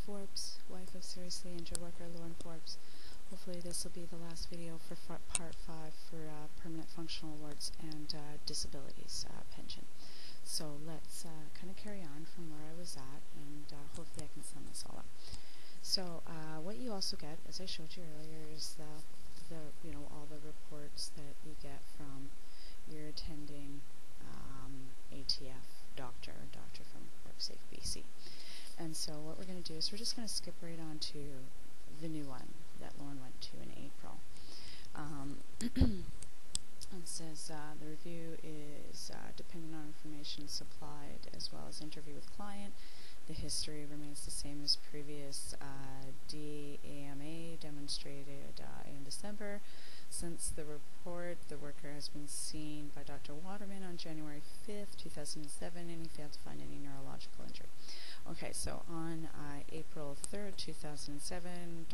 Forbes, wife of seriously injured worker Lauren Forbes. Hopefully this will be the last video for part 5 for permanent functional awards and disabilities pension. So let's kind of carry on from where I was at, and hopefully I can sum this all up. So what you also get, as I showed you earlier, is the all the reports that you get from your attending ATF doctor from WorkSafeBC. And so what we're going to do is we're just going to skip right on to the new one that Lauren went to in April. It says the review is dependent on information supplied as well as interview with client. The history remains the same as previous DAMA demonstrated in December. Since the report, the worker has been seen by Dr. Waterman on January 5th, 2007, and he failed to find any neurological injury. Okay, so on April 3rd, 2007,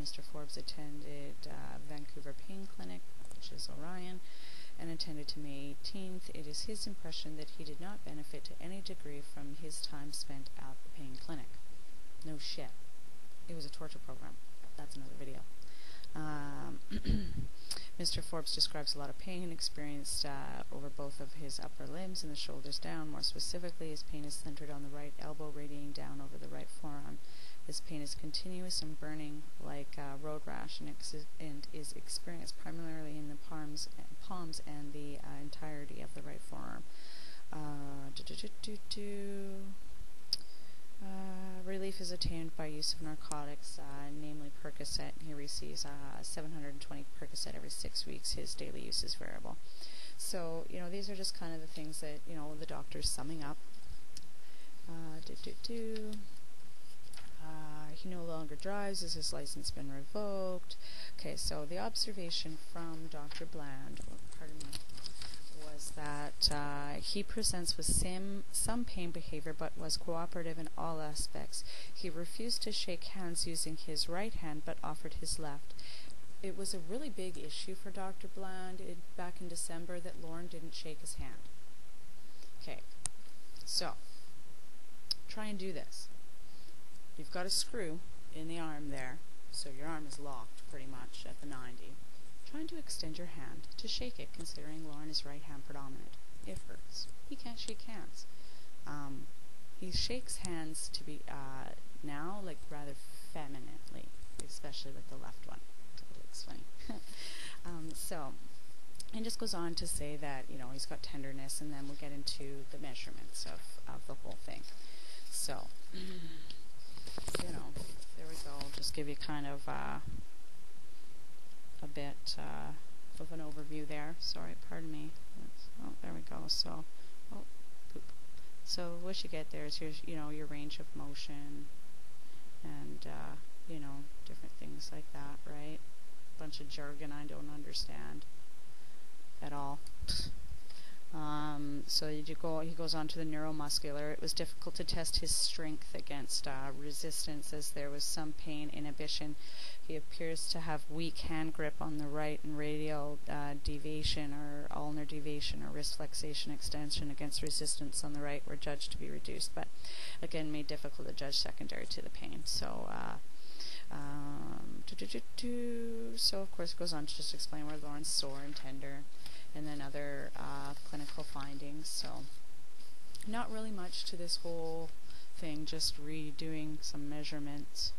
Mr. Forbes attended Vancouver Pain Clinic, which is Orion, and attended to May 18th. It is his impression that he did not benefit to any degree from his time spent at the pain clinic. No shit. It was a torture program. That's another video. Mr. Forbes describes a lot of pain experienced over both of his upper limbs and the shoulders down. More specifically, his pain is centered on the right elbow, radiating down over the right forearm. His pain is continuous and burning like road rash, and is experienced primarily in the palms and the entirety of the right forearm. Relief is attained by use of narcotics, namely Percocet. He receives 720 Percocet every 6 weeks. His daily use is variable. So, these are just kind of the things that, the doctor's summing up. He no longer drives. Has his license been revoked? Okay, so the observation from Dr. Bland, was that he presents with some pain behavior but was cooperative in all aspects. He refused to shake hands using his right hand but offered his left. It was a really big issue for Dr. Bland back in December that Lauren didn't shake his hand. Okay, so try and do this. You've got a screw in the arm there, so your arm is locked pretty much at the 90. Trying to extend your hand to shake it, considering Lauren is right hand predominant. It hurts. He can't shake hands. He shakes hands to be now like rather femininely, especially with the left one. It looks funny. And just goes on to say that he's got tenderness, and then we'll get into the measurements of the whole thing. So there we go. I'll just give you kind of a bit of an overview there. Sorry, pardon me. There we go. So, poop. So what you get there is your range of motion, and different things like that, right? Bunch of jargon I don't understand at all. So he goes on to the neuromuscular. It was difficult to test his strength against resistance, as there was some pain inhibition. He appears to have weak hand grip on the right, and radial deviation or ulnar deviation or wrist flexation extension against resistance on the right were judged to be reduced, but again made difficult to judge secondary to the pain. So so of course it goes on to just explain where Lauren's sore and tender, and then other clinical findings. So not really much to this whole thing, just redoing some measurements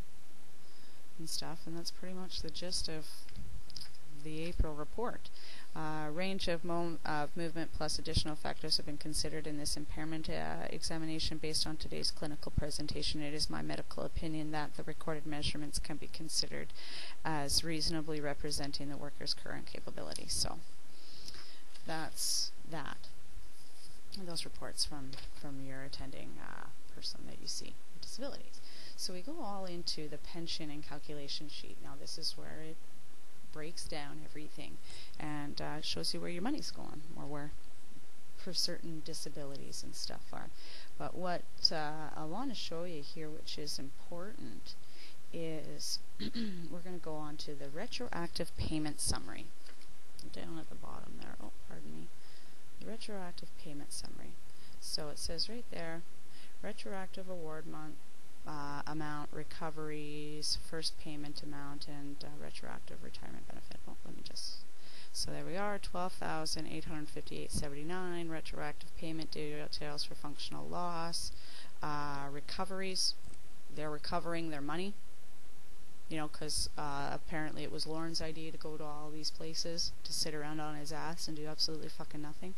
and stuff, and that's pretty much the gist of the April report. Range of movement plus additional factors have been considered in this impairment examination. Based on today's clinical presentation, it is my medical opinion that the recorded measurements can be considered as reasonably representing the worker's current capabilities. So that's that. And those reports from your attending person that you see with disabilities. So we go all into the pension and calculation sheet. Now this is where it breaks down everything and shows you where your money's going, or where for certain disabilities and stuff are. But what I want to show you here, which is important, is we're going to go on to the retroactive payment summary. Down at the bottom there, oh pardon me, the retroactive payment summary. So it says right there, retroactive award month amount, recoveries, first payment amount, and retroactive retirement benefit. Well, let me just... So there we are, $12,858.79, retroactive payment details for functional loss, recoveries. They're recovering their money, you know, because apparently it was Lauren's idea to go to all these places to sit around on his ass and do absolutely fucking nothing.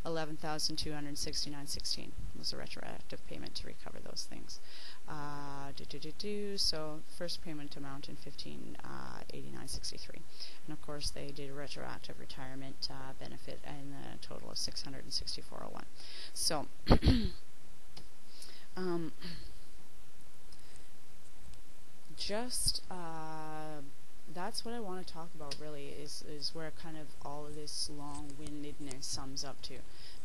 $11,269.16 was the retroactive payment to recover those things. So first payment amount in $15,89.63, and of course they did a retroactive retirement benefit in a total of $664.01. So that's what I want to talk about, really, is where kind of all of this long-windedness sums up to.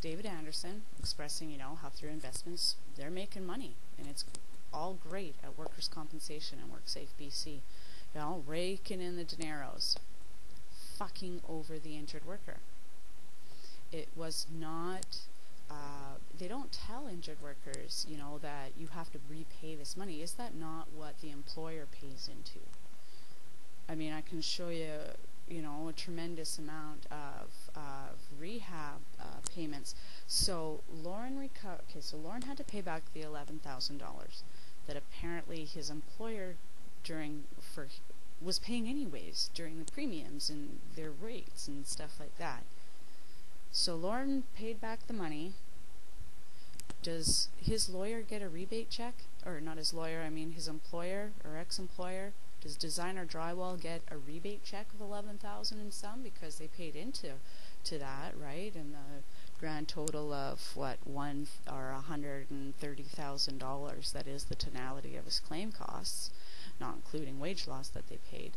David Anderson expressing, you know, how through investments they're making money, and it's all great at workers' compensation and WorkSafeBC. You know, raking in the dineros, fucking over the injured worker. It was not... they don't tell injured workers, you know, that you have to repay this money. Is that not what the employer pays into? I mean, I can show you, you know, a tremendous amount of rehab payments. So Lauren had to pay back the $11,000 that apparently his employer was paying anyways during the premiums and their rates and stuff like that. So Lauren paid back the money. Does his lawyer get a rebate check? Or not his lawyer, I mean his employer or ex-employer. Does Designer Drywall get a rebate check of $11,000 and some because they paid into that, right? And the grand total of what, $130,000, that is the tonality of his claim costs, not including wage loss that they paid.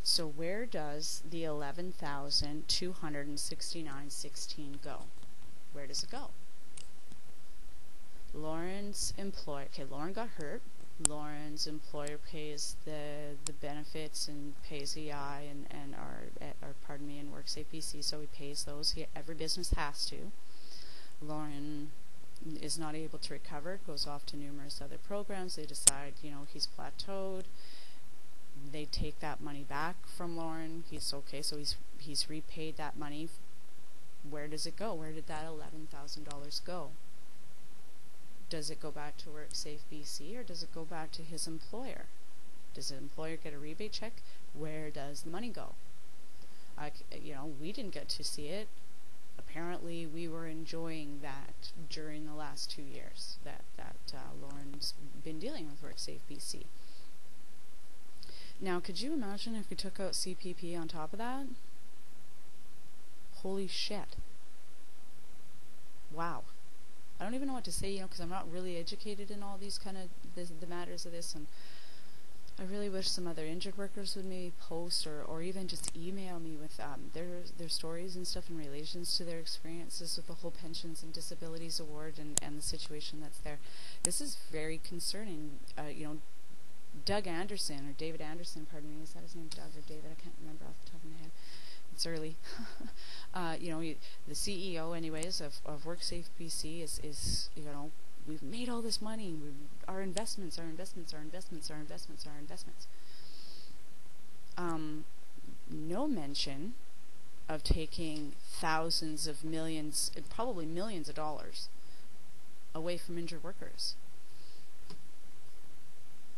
So where does the $11,269.16 go? Where does it go? Lauren's employer, Lauren got hurt. Lauren's employer pays the benefits and pays EI and in WorkSafeBC, so he pays those. Every business has to. Lauren is not able to recover, goes off to numerous other programs. They decide, you know, he's plateaued. They take that money back from Lauren. He's okay, so he's repaid that money. Where does it go? Where did that $11,000 go? Does it go back to WorkSafeBC or does it go back to his employer? Does the employer get a rebate check? Where does the money go? You know, we didn't get to see it. Apparently, we were enjoying that during the last 2 years that Lauren's been dealing with WorkSafeBC. Now, could you imagine if we took out CPP on top of that? Holy shit. Wow. I don't even know what to say, you know, because I'm not really educated in all these kind of the matters of this, and I really wish some other injured workers would maybe post or even just email me with their stories and stuff in relations to their experiences with the whole pensions and disabilities award and the situation that's there. This is very concerning. You know, Doug Anderson, or David Anderson, pardon me, is that his name, Doug or David? I can't remember off the top of my head. It's early. You know, the CEO, anyways, of WorkSafeBC is, you know, we've made all this money. Our investments. No mention of taking thousands of millions, probably millions of dollars away from injured workers.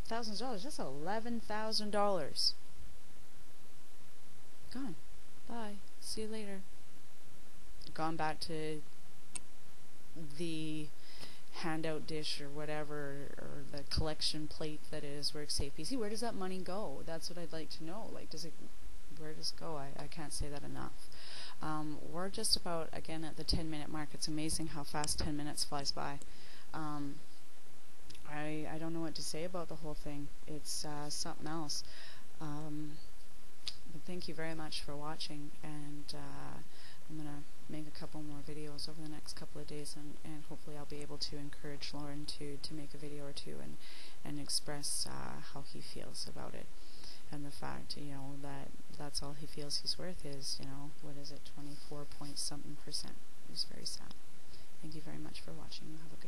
Thousands of dollars. That's $11,000. Gone. Bye. See you later. Gone back to the handout dish or whatever, or the collection plate that is WorkSafeBC. Where does that money go? That's what I'd like to know. Like, where does it go? I can't say that enough. We're just about, again, at the 10-minute mark. It's amazing how fast 10 minutes flies by. I don't know what to say about the whole thing. It's something else. But thank you very much for watching, and I'm going to make a couple more videos over the next couple of days, and hopefully I'll be able to encourage Lauren to make a video or two and express how he feels about it, and the fact, you know, that's all he feels he's worth is, you know, what is it, 24 point something %. It's very sad. Thank you very much for watching. Have a good